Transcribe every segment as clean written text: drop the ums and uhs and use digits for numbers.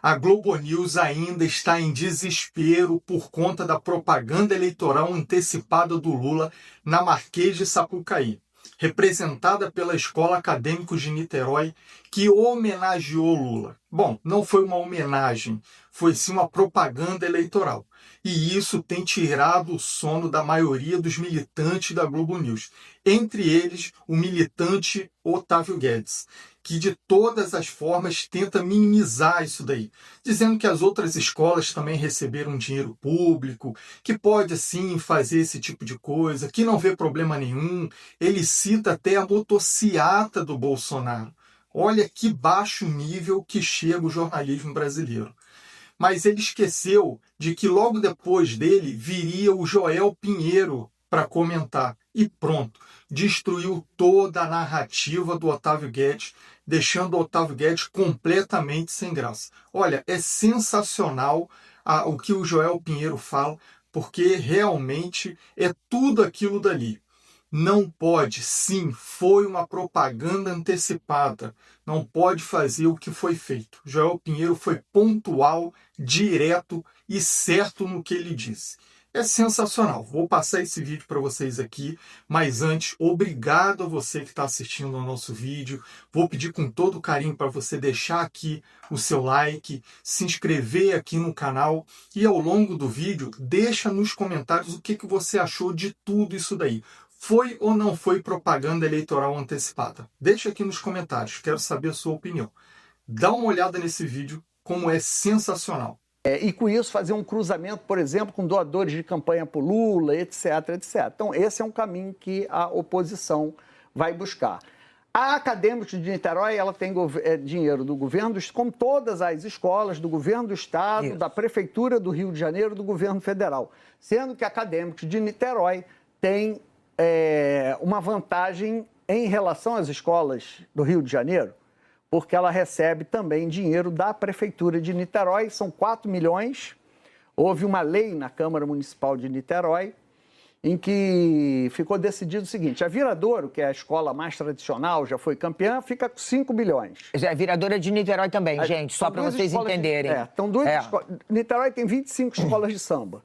A Globo News ainda está em desespero por conta da propaganda eleitoral antecipada do Lula na Marquês de Sapucaí, representada pela Escola Acadêmicos de Niterói, que homenageou Lula. Bom, não foi uma homenagem, foi sim uma propaganda eleitoral. E isso tem tirado o sono da maioria dos militantes da Globo News. Entre eles, o militante Otávio Guedes, que de todas as formas tenta minimizar isso daí, dizendo que as outras escolas também receberam dinheiro público, que pode sim fazer esse tipo de coisa, que não vê problema nenhum. Ele cita até a motociata do Bolsonaro. Olha que baixo nível que chega o jornalismo brasileiro. Mas ele esqueceu de que logo depois dele viria o Joel Pinheiro para comentar. E pronto, destruiu toda a narrativa do Otávio Guedes, deixando o Otávio Guedes completamente sem graça. Olha, é sensacional o que o Joel Pinheiro fala, porque realmente é tudo aquilo dali. Não pode, sim, foi uma propaganda antecipada. Não pode fazer o que foi feito. Joel Pinheiro foi pontual, direto e certo no que ele disse. É sensacional. Vou passar esse vídeo para vocês aqui, mas antes, obrigado a você que está assistindo ao nosso vídeo. Vou pedir com todo carinho para você deixar aqui o seu like, se inscrever aqui no canal e ao longo do vídeo, deixa nos comentários o que você achou de tudo isso daí. Foi ou não foi propaganda eleitoral antecipada? Deixa aqui nos comentários, quero saber a sua opinião. Dá uma olhada nesse vídeo, como é sensacional. E com isso fazer um cruzamento, por exemplo, com doadores de campanha para o Lula, etc, etc. Então esse é um caminho que a oposição vai buscar. A Acadêmicos de Niterói, ela tem dinheiro do governo, como todas as escolas, do governo do estado, isso, da Prefeitura do Rio de Janeiro, do governo federal. Sendo que a Acadêmicos de Niterói tem uma vantagem em relação às escolas do Rio de Janeiro, porque ela recebe também dinheiro da Prefeitura de Niterói, são 4 milhões. Houve uma lei na Câmara Municipal de Niterói em que ficou decidido o seguinte: a Viradouro, que é a escola mais tradicional, já foi campeã, fica com 5 milhões. A Viradouro de Niterói também, gente, só para vocês entenderem. Então, Niterói tem 25 escolas de samba.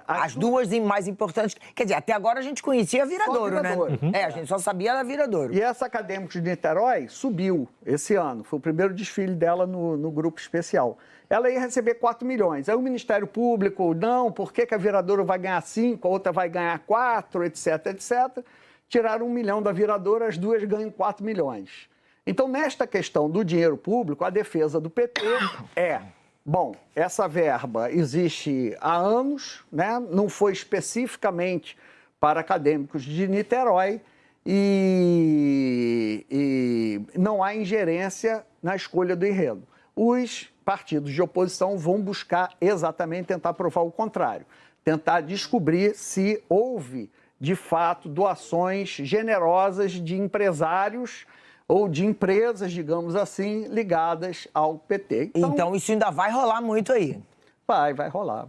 As duas mais importantes, quer dizer, até agora a gente conhecia a Viradouro, né? A gente só sabia da Viradouro. E essa Acadêmicos de Niterói subiu esse ano, foi o primeiro desfile dela no grupo especial. Ela ia receber 4 milhões. Aí o Ministério Público, não, por que a Viradouro vai ganhar 5, a outra vai ganhar 4, etc, etc. Tiraram 1 milhão da Viradouro, as duas ganham 4 milhões. Então, nesta questão do dinheiro público, a defesa do PT bom, essa verba existe há anos, né? Não foi especificamente para Acadêmicos de Niterói e não há ingerência na escolha do enredo. Os partidos de oposição vão buscar exatamente tentar provar o contrário, tentar descobrir se houve, de fato, doações generosas de empresários ou de empresas, digamos assim, ligadas ao PT. Então isso ainda vai rolar muito aí. Vai rolar.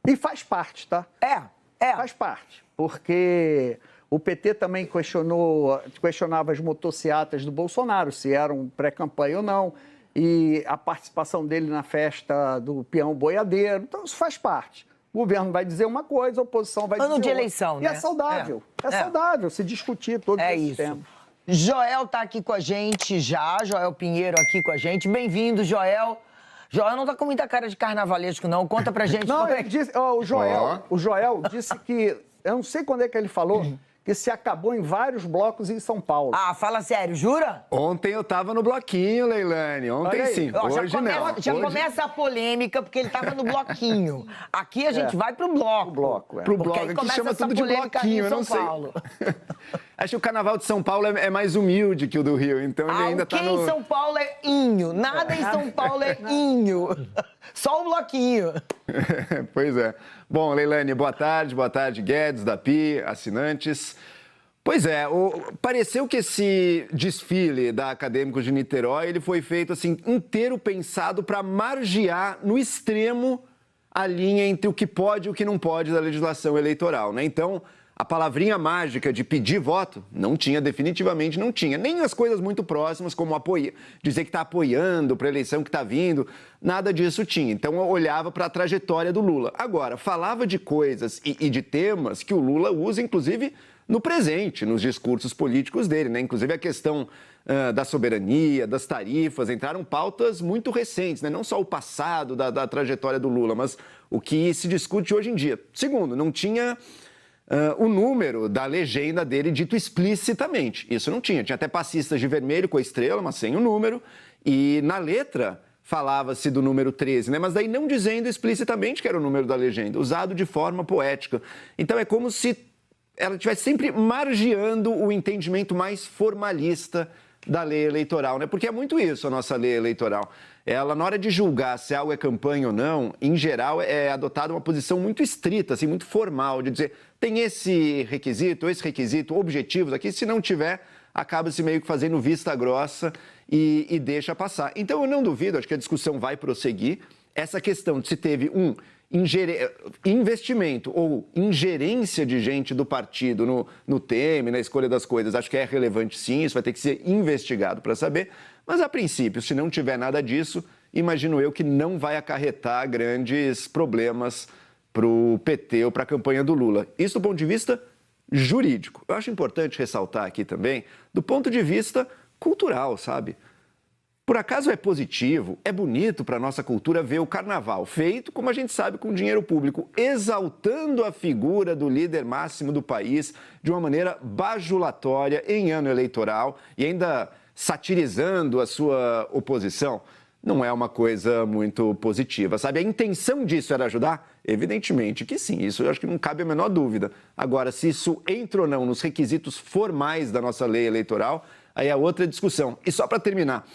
E faz parte, tá? Faz parte, porque o PT também questionava as motociatas do Bolsonaro, se eram pré-campanha ou não, e a participação dele na festa do peão boiadeiro. Então isso faz parte. O governo vai dizer uma coisa, a oposição vai dizer outra. Ano de eleição, né? E é saudável. É saudável se discutir todos esses temas. Joel tá aqui com a gente já, Joel Pinheiro aqui com a gente. Bem-vindo, Joel. Joel não tá com muita cara de carnavalesco, não. Conta pra gente. Não, ele disse, o Joel disse que, eu não sei quando é que ele falou, que se acabou em vários blocos em São Paulo. Ah, fala sério, jura? Ontem eu tava no bloquinho, Leilani. Ontem sim, hoje não. Já começa a polêmica, porque ele tava no bloquinho. Aqui a gente vai pro bloco. Pro bloco, aqui chama tudo de bloquinho, eu não sei. Acho que o carnaval de São Paulo é mais humilde que o do Rio, então ele ainda tá no... em São Paulo é inho, nada em São Paulo é inho. Só o bloquinho. Pois é. Bom, Leilani, boa tarde, Guedes, Dapi, assinantes. Pois é, pareceu que esse desfile da Acadêmicos de Niterói, ele foi feito assim, inteiro pensado para margear no extremo a linha entre o que pode e o que não pode da legislação eleitoral, né? Então, A palavrinha mágica de pedir voto não tinha, definitivamente não tinha. Nem as coisas muito próximas, como dizer que está apoiando para a eleição que está vindo, nada disso tinha. Então eu olhava para a trajetória do Lula. Agora, falava de coisas e de temas que o Lula usa, inclusive, no presente, nos discursos políticos dele, né? Inclusive a questão da soberania, das tarifas, entraram pautas muito recentes, né? Não só o passado da trajetória do Lula, mas o que se discute hoje em dia. Segundo, não tinha o número da legenda dele dito explicitamente. Isso não tinha. Tinha até passistas de vermelho com a estrela, mas sem o número. E na letra falava-se do número 13, né? Mas daí não dizendo explicitamente que era o número da legenda, usado de forma poética. Então é como se ela estivesse sempre margeando o entendimento mais formalista da lei eleitoral, né? Porque é muito isso a nossa lei eleitoral. Ela, na hora de julgar se algo é campanha ou não, em geral, é adotada uma posição muito estrita, assim, muito formal, de dizer, tem esse requisito, objetivos aqui, se não tiver, acaba-se meio que fazendo vista grossa e deixa passar. Então, eu não duvido, acho que a discussão vai prosseguir. Essa questão de se teve investimento ou ingerência de gente do partido no tema, na escolha das coisas, acho que é relevante sim, isso vai ter que ser investigado para saber, mas a princípio, se não tiver nada disso, imagino eu que não vai acarretar grandes problemas para o PT ou para a campanha do Lula. Isso do ponto de vista jurídico. Eu acho importante ressaltar aqui também, do ponto de vista cultural, sabe? Por acaso é positivo, é bonito para a nossa cultura ver o carnaval feito, como a gente sabe, com dinheiro público, exaltando a figura do líder máximo do país de uma maneira bajulatória em ano eleitoral e ainda satirizando a sua oposição? Não é uma coisa muito positiva, sabe? A intenção disso era ajudar? Evidentemente que sim, isso eu acho que não cabe a menor dúvida. Agora, se isso entra ou não nos requisitos formais da nossa lei eleitoral, aí é outra discussão. E só para terminar,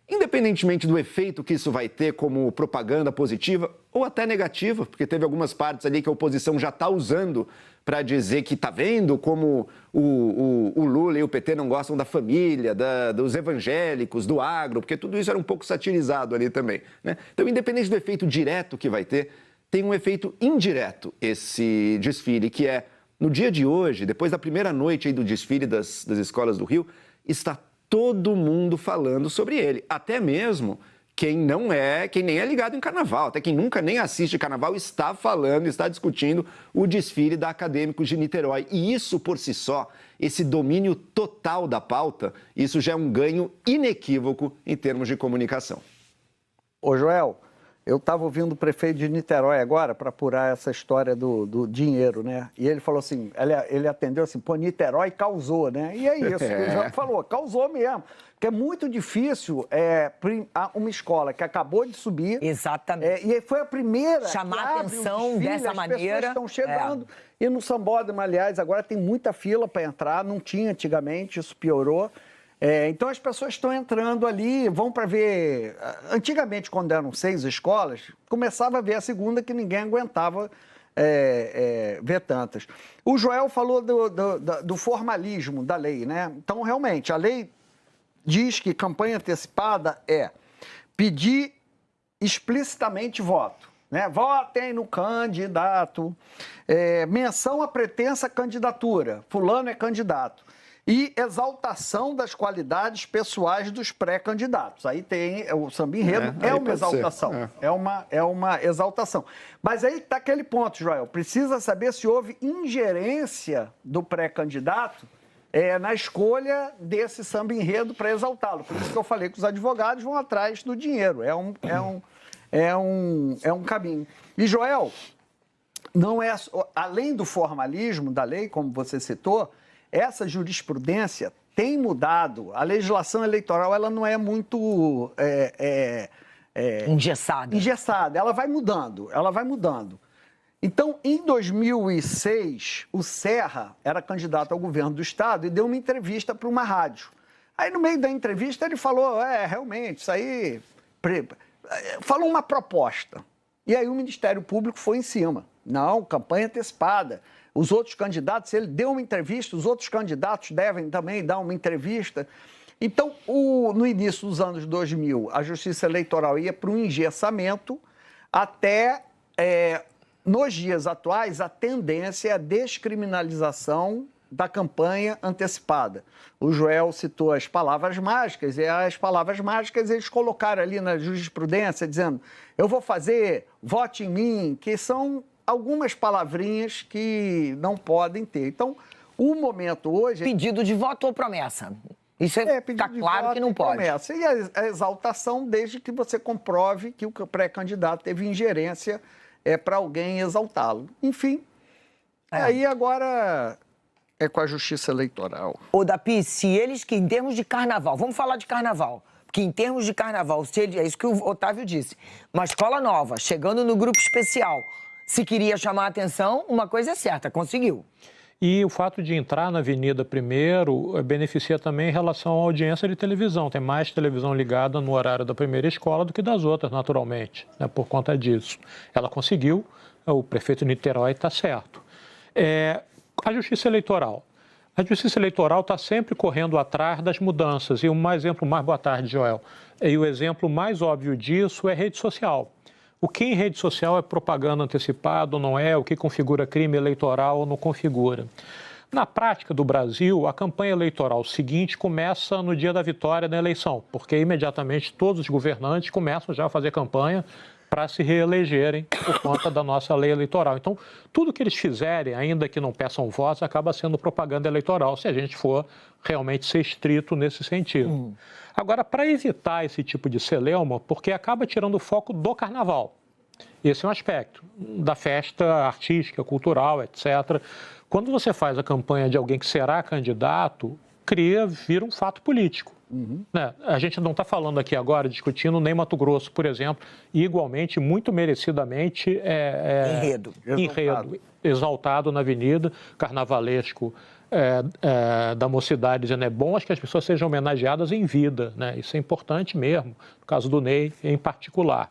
independentemente do efeito que isso vai ter como propaganda positiva ou até negativa, porque teve algumas partes ali que a oposição já está usando para dizer que está vendo como o Lula e o PT não gostam da família, dos evangélicos, do agro, porque tudo isso era um pouco satirizado ali também, né? Então, independente do efeito direto que vai ter, tem um efeito indireto esse desfile, que é, no dia de hoje, depois da primeira noite aí do desfile das escolas do Rio, está todo mundo falando sobre ele, até mesmo quem nem é ligado em carnaval, até quem nunca nem assiste carnaval está falando, está discutindo o desfile da Acadêmicos de Niterói. E isso por si só, esse domínio total da pauta, isso já é um ganho inequívoco em termos de comunicação. Ô, Joel, eu estava ouvindo o prefeito de Niterói agora para apurar essa história do dinheiro, né? E ele falou assim, ele atendeu assim, pô, Niterói causou, né? E é isso, ele já falou, causou mesmo. Porque é muito difícil uma escola que acabou de subir. Exatamente. E foi a primeira chamar a atenção dessa maneira. As pessoas estão chegando. E no Sambódromo, aliás, agora tem muita fila para entrar, não tinha antigamente, isso piorou. Então as pessoas estão entrando ali, vão para ver. Antigamente, quando eram 6 escolas, começava a ver a segunda que ninguém aguentava ver tantas. O Joel falou do formalismo da lei, né? Então, realmente, a lei diz que campanha antecipada é pedir explicitamente voto, né? Votem no candidato, menção à pretensa candidatura, fulano é candidato, e exaltação das qualidades pessoais dos pré-candidatos. Aí tem o samba enredo, uma exaltação, é uma exaltação. Mas aí está aquele ponto, Joel, precisa saber se houve ingerência do pré-candidato na escolha desse samba enredo para exaltá-lo. Por isso que eu falei que os advogados vão atrás do dinheiro. É um caminho. E, Joel, não é além do formalismo da lei, como você citou, essa jurisprudência tem mudado. A legislação eleitoral ela não é muito engessada. Ela vai mudando. Então, em 2006, o Serra era candidato ao governo do Estado e deu uma entrevista para uma rádio. Aí, no meio da entrevista, ele falou, realmente, isso aí... Falou uma proposta. E aí o Ministério Público foi em cima. Não, campanha antecipada. Os outros candidatos, se ele deu uma entrevista, os outros candidatos devem também dar uma entrevista. Então, no início dos anos 2000, a Justiça Eleitoral ia para um engessamento até nos dias atuais, a tendência é a descriminalização da campanha antecipada. O Joel citou as palavras mágicas, e as palavras mágicas eles colocaram ali na jurisprudência, dizendo, eu vou fazer, vote em mim, que são algumas palavrinhas que não podem ter. Então, o momento hoje... Pedido de voto ou promessa? Isso está claro que não pode. Promessa. E a exaltação, desde que você comprove que o pré-candidato teve ingerência para alguém exaltá-lo. Enfim, aí agora é com a Justiça Eleitoral. Ô, Dapi, se eles que em termos de carnaval, vamos falar de carnaval, que em termos de carnaval, se ele, é isso que o Otávio disse, uma escola nova, chegando no grupo especial, se queria chamar a atenção, uma coisa é certa, conseguiu. E o fato de entrar na avenida primeiro beneficia também em relação à audiência de televisão. Tem mais televisão ligada no horário da primeira escola do que das outras, naturalmente, né, por conta disso. Ela conseguiu, o prefeito de Niterói está certo. A Justiça Eleitoral. A Justiça Eleitoral está sempre correndo atrás das mudanças. E um exemplo mais... Boa tarde, Joel. E o exemplo mais óbvio disso é rede social. O que em rede social é propaganda antecipada ou não é, o que configura crime eleitoral ou não configura. Na prática do Brasil, a campanha eleitoral seguinte começa no dia da vitória da eleição, porque imediatamente todos os governantes começam já a fazer campanha para se reelegerem por conta da nossa lei eleitoral. Então, tudo que eles fizerem, ainda que não peçam votos, acaba sendo propaganda eleitoral, se a gente for realmente ser estrito nesse sentido. Agora, para evitar esse tipo de celeuma, porque acaba tirando o foco do carnaval. Esse é um aspecto da festa artística, cultural, etc. Quando você faz a campanha de alguém que será candidato, vira um fato político. Né? A gente não está falando aqui agora, discutindo nem Mato Grosso, por exemplo, e igualmente, muito merecidamente, enredo exaltado na avenida, carnavalesco da mocidade, dizendo é bom que as pessoas sejam homenageadas em vida, né? Isso é importante mesmo, no caso do Ney em particular.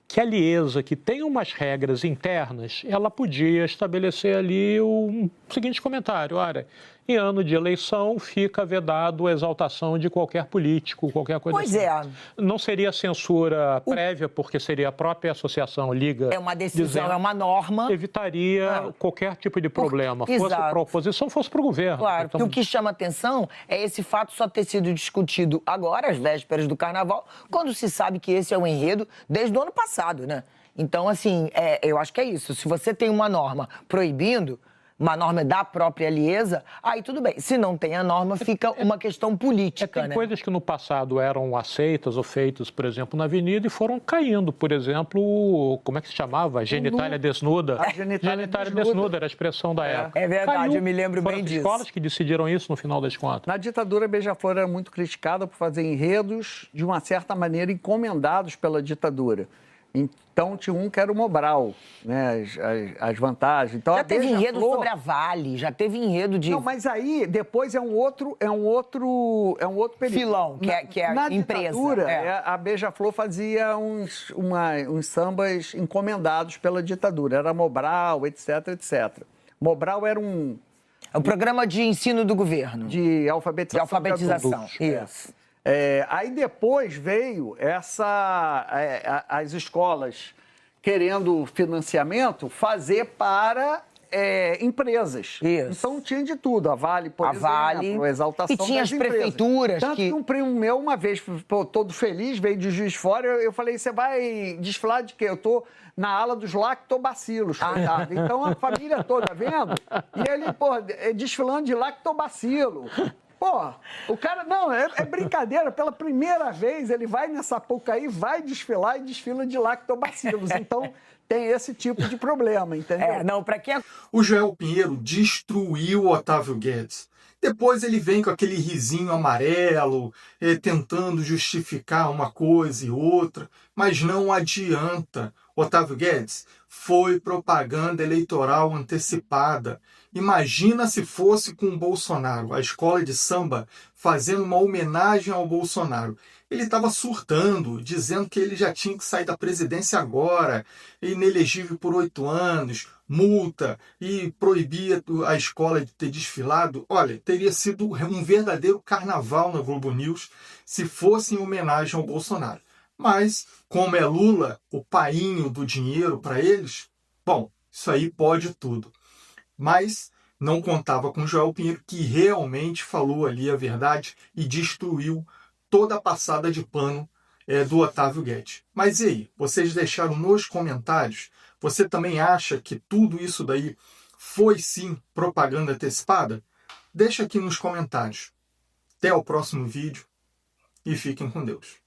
Que a Liesa, que tem umas regras internas, ela podia estabelecer ali o seguinte comentário, olha, em ano de eleição fica vedado a exaltação de qualquer político, qualquer coisa Pois assim. Não seria censura prévia, porque seria a própria associação Liga... É uma decisão, dizendo, é uma norma. Evitaria qualquer tipo de problema, fosse Exato. para a oposição, fosse para o governo. Claro, Então, porque o que chama atenção é esse fato só ter sido discutido agora, às vésperas do carnaval, quando se sabe que esse é o enredo desde o ano passado, né? Então, assim, eu acho que é isso. Se você tem uma norma proibindo, uma norma da própria Liesa, aí tudo bem. Se não tem a norma, fica uma questão política, tem né? coisas que no passado eram aceitas ou feitas, por exemplo, na avenida e foram caindo. Por exemplo, como é que se chamava? Genitália desnuda. A genitália desnuda era a expressão da época. É verdade, eu me lembro bem disso. Foram as escolas que decidiram isso no final das contas. Na ditadura, a Beija-Flor era muito criticada por fazer enredos, de uma certa maneira, encomendados pela ditadura. Então, tinha um que era o Mobral, né? As vantagens. Então, já teve enredo sobre a Vale, já teve enredo de... Não, mas aí, depois é um outro período. Filão, que é na empresa. ditadura, a Beija-Flor fazia uns sambas encomendados pela ditadura. Era Mobral, etc, etc. Mobral era um programa de ensino do governo. De alfabetização. De alfabetização, isso. Aí depois veio as escolas querendo financiamento fazer para empresas. Isso. Então tinha de tudo. A Vale, por exemplo, a exaltação e tinha das as empresas. prefeituras Tanto que um primo meu, uma vez, todo feliz, veio de Juiz de Fora, eu falei, você vai desfilar de quê? Eu tô na ala dos lactobacilos, coitado. Então a família toda vendo, e ele, desfilando de lactobacilo. Pô, o cara, não, é brincadeira. Pela primeira vez, ele vai nessa Sapucaí, vai desfilar e desfila de lactobacilos. Então, tem esse tipo de problema, entendeu? Não, pra quem... O Joel Pinheiro destruiu o Otávio Guedes. Depois ele vem com aquele risinho amarelo, tentando justificar uma coisa e outra, mas não adianta. Otávio Guedes foi propaganda eleitoral antecipada. Imagina se fosse com o Bolsonaro, a escola de samba fazendo uma homenagem ao Bolsonaro. Ele estava surtando, dizendo que ele já tinha que sair da presidência agora, inelegível por 8 anos, multa, e proibia a escola de ter desfilado. Olha, teria sido um verdadeiro carnaval na Globo News se fosse em homenagem ao Bolsonaro. Mas, como é Lula o painho do dinheiro para eles, bom, isso aí pode tudo. Mas não contava com Joel Pinheiro, que realmente falou ali a verdade e destruiu toda a passada de pano do Otávio Guedes. Mas e aí? Vocês deixaram nos comentários? Você também acha que tudo isso daí foi sim propaganda antecipada? Deixa aqui nos comentários. Até o próximo vídeo e fiquem com Deus.